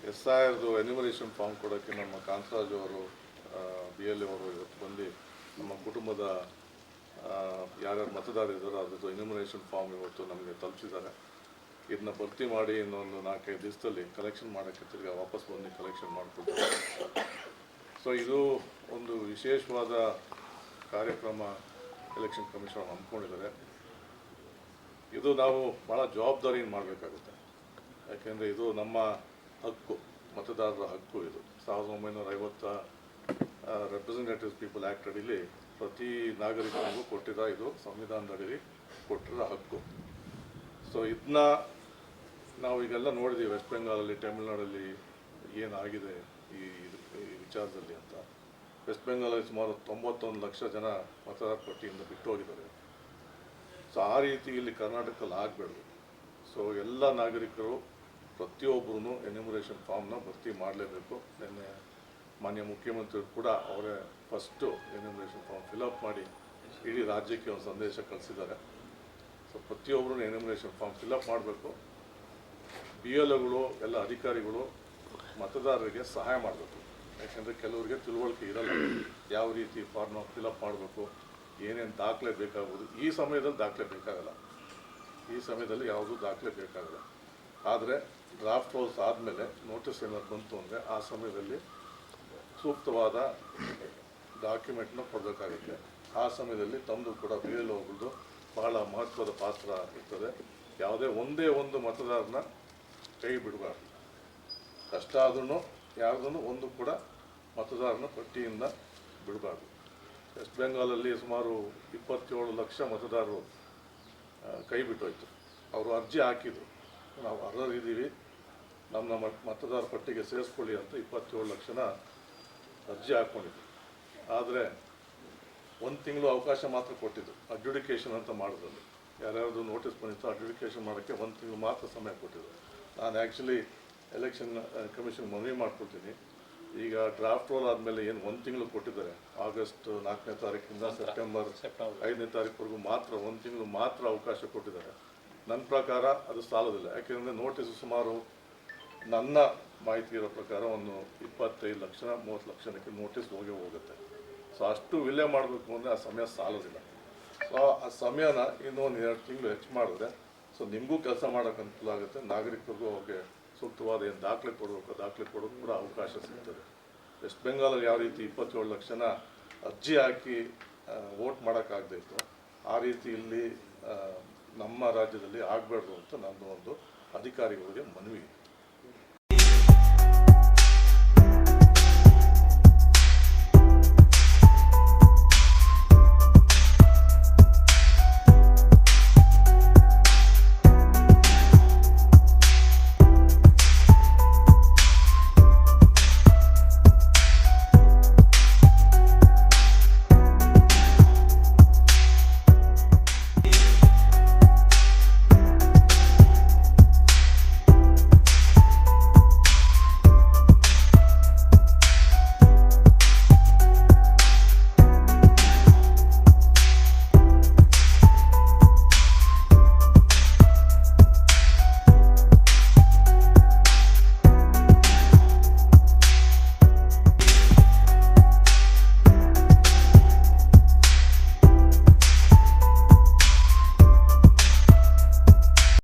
SIRದು enumeration form ಕೊಡೋಕ್ಕೆ ನಮ್ಮ ಕಾಂತರಾಜ್ ಅವರು BLA ಅವರು ಇವತ್ತು ಬಂದು ನಮ್ಮ ಕುಟುಂಬದ ಯಾರ್ಯಾರು ಮತದಾರರಿದ್ದಾರೋ ಅದ್ರದ್ದು ಎನ್ಯುಮರೇಷನ್ ಫಾರ್ಮ್ ಇವತ್ತು ನಮಗೆ ತಲುಪಿಸಿದ್ದಾರೆ. ಇದನ್ನ ಭರ್ತಿ ಮಾಡಿ ಇನ್ನೊಂದು 4-5 ದಿವಸದಲ್ಲಿ ಕಲೆಕ್ಷನ್ ಮಾಡೋಕ್ಕೆ ತಿರ್ಗಿ ವಾಪಸ್ ಬಂದು ಕಲೆಕ್ಷನ್ ಮಾಡಿಕೊಡ್ತಾರೆ. ಸೊ ಇದು ಒಂದು ವಿಶೇಷವಾದ ಕಾರ್ಯಕ್ರಮ ಎಲೆಕ್ಷನ್ ಕಮಿಷನ್ ಹಮ್ಮಿಕೊಂಡಿದ್ದಾರೆ. ಇದು ನಾವು ಭಾಳ ಜವಾಬ್ದಾರಿಯಿಂದ ಮಾಡಬೇಕಾಗುತ್ತೆ. ಯಾಕೆಂದರೆ ಇದು ನಮ್ಮ ಹಕ್ಕು, ಮತದಾರರ ಹಕ್ಕು. ಇದು 1950 ರೆಪ್ರೆಸೆಂಟೇಟಿವ್ಸ್ ಪೀಪಲ್ ಆ್ಯಕ್ಟ್ ಅಡಿಲಿ ಪ್ರತಿ ನಾಗರಿಕನಿಗೂ ಕೊಟ್ಟಿರೋ, ಇದು ಸಂವಿಧಾನದಡಿ ಕೊಟ್ಟಿರೋ ಹಕ್ಕು. ಸೊ ಇದನ್ನ ನಾವು ಈಗೆಲ್ಲ ನೋಡಿದ್ದೀವಿ ವೆಸ್ಟ್ ಬೆಂಗಾಲಲ್ಲಿ, ತಮಿಳ್ನಾಡಲ್ಲಿ ಏನಾಗಿದೆ ಈ ವಿಚಾರದಲ್ಲಿ ಅಂತ. ವೆಸ್ಟ್ ಬೆಂಗಾಲಲ್ಲಿ ಸುಮಾರು 91 ಲಕ್ಷ ಜನ ಮತದಾರ ಪಟ್ಟಿಯಿಂದ ಬಿಟ್ಟು ಹೋಗಿದ್ದಾರೆ. ಸೊ ಆ ರೀತಿ ಇಲ್ಲಿ ಕರ್ನಾಟಕದಲ್ಲಿ ಆಗಬೇಡ್ದು. ಸೊ ಎಲ್ಲ ನಾಗರಿಕರು ಪ್ರತಿಯೊಬ್ಬರೂ ಎನ್ಯುಮರೇಷನ್ ಫಾರ್ಮ್ನ ಭರ್ತಿ ಮಾಡಲೇಬೇಕು. ನಿನ್ನೆ ಮಾನ್ಯ ಮುಖ್ಯಮಂತ್ರಿಗಳು ಕೂಡ ಅವರೇ ಫಸ್ಟು ಎನ್ಯುಮರೇಷನ್ ಫಾರ್ಮ್ ಫಿಲಪ್ ಮಾಡಿ ಇಡೀ ರಾಜ್ಯಕ್ಕೆ ಒಂದು ಸಂದೇಶ ಕಳಿಸಿದ್ದಾರೆ. ಸೊ ಪ್ರತಿಯೊಬ್ಬರೂ ಎನ್ಯುಮರೇಷನ್ ಫಾರ್ಮ್ ಫಿಲಪ್ ಮಾಡಬೇಕು. BLOಗಳು ಎಲ್ಲ ಅಧಿಕಾರಿಗಳು ಮತದಾರರಿಗೆ ಸಹಾಯ ಮಾಡಬೇಕು. ಯಾಕೆಂದರೆ ಕೆಲವರಿಗೆ ತಿಳುವಳಿಕೆ ಇರಲ್ಲ, ಯಾವ ರೀತಿ ಫಾರ್ಮ್ನ ಫಿಲಪ್ ಮಾಡಬೇಕು, ಏನೇನು ದಾಖಲೆ ಬೇಕಾಗ್ಬೋದು. ಈ ಸಮಯದಲ್ಲಿ ದಾಖಲೆ ಬೇಕಾಗಲ್ಲ, ಈ ಸಮಯದಲ್ಲಿ ಯಾವುದೂ ದಾಖಲೆ ಬೇಕಾಗಲ್ಲ. ಆದರೆ ಡ್ರಾಫ್ಟ್ ರೋಲ್ಸ್ ಆದಮೇಲೆ ನೋಟಿಸ್ ಏನಾದ್ರು ಬಂತು ಅಂದರೆ ಆ ಸಮಯದಲ್ಲಿ ಸೂಕ್ತವಾದ ಡಾಕ್ಯುಮೆಂಟ್ನ ಕೊಡಬೇಕಾಗುತ್ತೆ. ಆ ಸಮಯದಲ್ಲಿ ತಮ್ಮದು ಕೂಡ BLOಗಳದ್ದು ಬಹಳ ಮಹತ್ವದ ಪಾತ್ರ ಇರ್ತದೆ. ಯಾವುದೇ ಒಂದೇ ಒಂದು ಮತದಾರನ ಕೈ ಬಿಡಬಾರ್ದು. ಕಷ್ಟ ಆದ್ರೂ ಯಾರ್ದೂ ಒಂದು ಕೂಡ ಮತದಾರನ ಪಟ್ಟಿಯಿಂದ ಬಿಡಬಾರ್ದು. ವೆಸ್ಟ್ ಬೆಂಗಾಲಲ್ಲಿ ಸುಮಾರು 27 ಲಕ್ಷ ಮತದಾರರು ಕೈ ಬಿಟ್ಟೋಯ್ತು. ಅವರು ಅರ್ಜಿ ಹಾಕಿದರು, ನಾವು ಅರ್ಹರಿದ್ದೀವಿ, ನಮ್ಮ ಮತದಾರ ಪಟ್ಟಿಗೆ ಸೇರಿಸ್ಕೊಳ್ಳಿ ಅಂತ 27 ಲಕ್ಷನ ಅರ್ಜಿ ಹಾಕ್ಕೊಂಡಿದ್ರು. ಆದರೆ 1 ತಿಂಗಳು ಅವಕಾಶ ಮಾತ್ರ ಕೊಟ್ಟಿದ್ದು ಅಡ್ಜುಡಿಕೇಷನ್ ಅಂತ ಮಾಡೋದ್ರಲ್ಲಿ. ಯಾರ್ಯಾರ್ದು ನೋಟಿಸ್ ಬಂದಿತ್ತು ಅಡ್ಜುಡಿಕೇಷನ್ ಮಾಡೋಕ್ಕೆ 1 ತಿಂಗಳು ಮಾತ್ರ ಸಮಯ ಕೊಟ್ಟಿದ್ದು. ನಾನು ಆ್ಯಕ್ಚುಲಿ ಎಲೆಕ್ಷನ್ ಕಮಿಷನ್ ಮನವಿ ಮಾಡ್ಕೊಳ್ತೀನಿ. ಈಗ ಡ್ರಾಫ್ಟ್ ರೋಲ್ ಆದಮೇಲೆ ಏನು 1 ತಿಂಗಳು ಕೊಟ್ಟಿದ್ದಾರೆ, ಆಗಸ್ಟ್ 4ನೇ ತಾರೀಕಿಂದ ಸೆಪ್ಟೆಂಬರ್ 5ನೇ ತಾರೀಕುವರೆಗೂ ಮಾತ್ರ 1 ತಿಂಗಳು ಮಾತ್ರ ಅವಕಾಶ ಕೊಟ್ಟಿದ್ದಾರೆ. ನನ್ನ ಪ್ರಕಾರ ಅದು ಸಾಲೋದಿಲ್ಲ. ಯಾಕೆಂದರೆ ನೋಟಿಸ್ ಸುಮಾರು ನನ್ನ ಮಾಹಿತಿ ಇರೋ ಪ್ರಕಾರ ಒಂದು 25 ಲಕ್ಷ 30 ಲಕ್ಷಕ್ಕೆ ನೋಟಿಸ್ ಹೋಗುತ್ತೆ. ಸೊ ಅಷ್ಟು ವಿಲೆ ಮಾಡಬೇಕು ಅಂದರೆ ಆ ಸಮಯ ಸಾಲೋದಿಲ್ಲ. ಸೊ ಆ ಸಮಯನ ಇನ್ನೂ 1-2 ತಿಂಗಳು ಹೆಚ್ಚು ಮಾಡಿದ್ರೆ ಸೊ ನಿಮಗೂ ಕೆಲಸ ಮಾಡೋಕ್ಕೆ ಅನುಕೂಲ ಆಗುತ್ತೆ, ನಾಗರಿಕರಿಗೂ ಅವ್ರಿಗೆ ಸೂಕ್ತವಾದ ಏನು ದಾಖಲೆ ಕೊಡಬೇಕು ದಾಖಲೆ ಕೊಡೋದು ಕೂಡ ಅವಕಾಶ ಸಿಗ್ತದೆ. ವೆಸ್ಟ್ ಬೆಂಗಾಲಲ್ಲಿ ಯಾವ ರೀತಿ 27 ಲಕ್ಷನ ಅರ್ಜಿ ಹಾಕಿ ವೋಟ್ ಮಾಡೋಕ್ಕಾಗದೇ ಇತ್ತು, ಆ ರೀತಿ ಇಲ್ಲಿ ನಮ್ಮ ರಾಜ್ಯದಲ್ಲಿ ಆಗಬಾರ್ದು ಅಂತ ನನ್ನ ಒಂದು ಅಧಿಕಾರಿಗಳಿಗೆ ಮನವಿ.